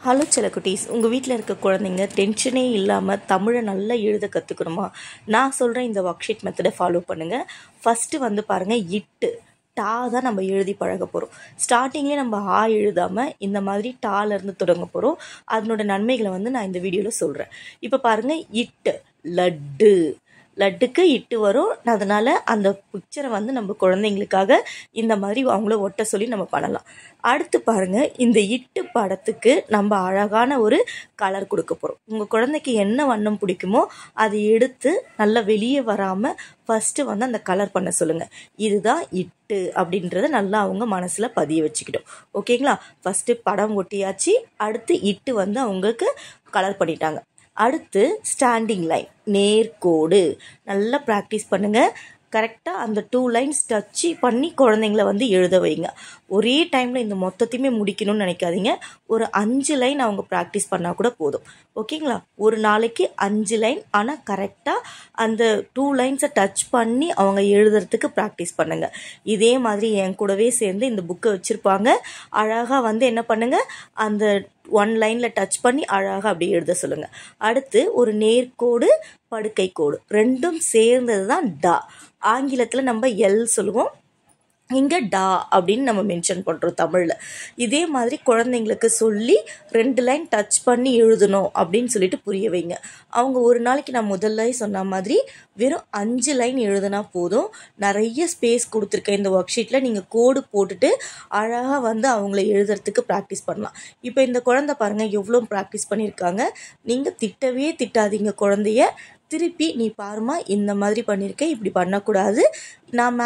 Hello செல்லக்குட்டீஸ், உங்கள் வீட்டில் இருக்க குழந்தைங்க டென்ஷனே இல்லாமல் தமிழை நல்லா எழுத கற்றுக்கணுமா? நான் சொல்கிறேன், இந்த ஒர்க் ஷீட் மெத்தடை ஃபாலோ பண்ணுங்கள். ஃபஸ்ட்டு வந்து பாருங்கள், இட்டு டா தான் நம்ம எழுதி பழக போகிறோம். ஸ்டார்டிங்லேயே நம்ம ஆ எழுதாமல் இந்த மாதிரி டாலேருந்து தொடங்க போகிறோம். அதனோட நன்மைகளை வந்து நான் இந்த வீடியோவில் சொல்கிறேன். இப்போ பாருங்கள், இட்டு லட்டு, லட்டுக்கு இட்டு வரும். அதனால் அந்த பிக்சரை வந்து நம்ம குழந்தைங்களுக்காக இந்த மாதிரி அவங்கள ஒட்ட சொல்லி நம்ம பண்ணலாம். அடுத்து பாருங்கள், இந்த இட்டு படத்துக்கு நம்ம அழகான ஒரு கலர் கொடுக்க போகிறோம். உங்கள் குழந்தைக்கு என்ன வண்ணம் பிடிக்குமோ அதை எடுத்து நல்லா வெளியே வராமல் ஃபஸ்ட்டு வந்து அந்த கலர் பண்ண சொல்லுங்கள். இதுதான் இட்டு அப்படின்றத நல்லா அவங்க மனசில் பதிய வச்சுக்கிட்டோம். ஓகேங்களா? ஃபஸ்ட்டு படம் ஒட்டியாச்சு. அடுத்து இட்டு வந்து அவங்களுக்கு கலர் பண்ணிட்டாங்க. அடுத்து ஸ்டாண்டிங் லைன், நேர்கோடு நல்லா ப்ராக்டிஸ் பண்ணுங்கள். கரெக்டாக அந்த 2 லைன்ஸ் டச்சு பண்ணி குழந்தைங்கள வந்து எழுத வைங்க. ஒரே டைமில் இந்த மொத்தத்தையுமே முடிக்கணும்னு நினைக்காதீங்க. ஒரு 5 லைன் அவங்க ப்ராக்டிஸ் பண்ணால் கூட போதும். ஓகேங்களா? ஒரு நாளைக்கு 5 லைன், ஆனால் கரெக்டாக அந்த 2 லைன்ஸை டச் பண்ணி அவங்க எழுதுறதுக்கு ப்ராக்டிஸ் பண்ணுங்கள். இதே மாதிரி என் கூடவே சேர்ந்து இந்த புக்கை வச்சுருப்பாங்க. அழகாக வந்து என்ன பண்ணுங்கள், அந்த 1 லைனில் டச் பண்ணி அழகாக அப்படி எழுத சொல்லுங்கள். அடுத்து ஒரு நேர்கோடு, படுக்கை கோடு, ரெண்டும் சேர்ந்தது தான் டா. ஆங்கிலத்தில் நம்ம எல் சொல்லுவோம், இங்கே டா அப்படின்னு நம்ம மென்ஷன் பண்ணுறோம் தமிழில். இதே மாதிரி குழந்தைங்களுக்கு சொல்லி 2 லைன் டச் பண்ணி எழுதணும் அப்படின்னு சொல்லிட்டு புரிய வைங்க. அவங்க ஒரு நாளைக்கு நான் முதல்ல சொன்ன மாதிரி வெறும் 5 லைன் எழுதுனா போதும். நிறைய ஸ்பேஸ் கொடுத்துருக்கேன் இந்த ஒர்க் ஷீட்டில். நீங்கள் கோடு போட்டுட்டு அழகாக வந்து அவங்கள எழுதுறதுக்கு ப்ராக்டிஸ் பண்ணலாம். இப்போ இந்த குழந்தை பாருங்கள் எவ்வளோ ப்ராக்டிஸ் பண்ணியிருக்காங்க. நீங்கள் திட்டவே திட்டாதீங்க குழந்தைய. திருப்பி நீ பாருமா, இந்த மாதிரி பண்ணியிருக்கேன், இப்படி பண்ணக்கூடாது, நான்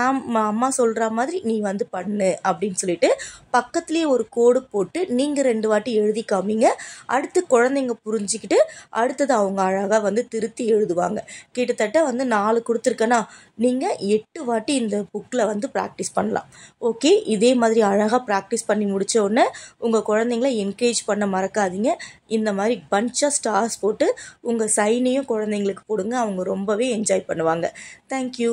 அம்மா சொல்கிற மாதிரி நீ வந்து பண்ணு அப்படின்னு சொல்லிட்டு பக்கத்துலேயே ஒரு கோடு போட்டு நீங்கள் 2 வாட்டி எழுதி காமிங்க. அடுத்து குழந்தைங்க புரிஞ்சுக்கிட்டு அடுத்தது அவங்க அழகாக வந்து திருத்தி எழுதுவாங்க. கிட்டத்தட்ட வந்து 4 கொடுத்துருக்கேன்னா நீங்கள் 8 வாட்டி இந்த புக்கில் வந்து ப்ராக்டிஸ் பண்ணலாம். ஓகே, இதே மாதிரி அழகாக ப்ராக்டிஸ் பண்ணி முடித்த உடனே உங்கள் குழந்தைங்கள என்கரேஜ் பண்ண மறக்காதீங்க. இந்த மாதிரி பஞ்சாக ஸ்டார்ஸ் போட்டு உங்கள் சைனையும் குழந்தைங்களுக்கு போடுங்க. அவங்க ரொம்பவே என்ஜாய் பண்ணுவாங்க. தேங்க்யூ.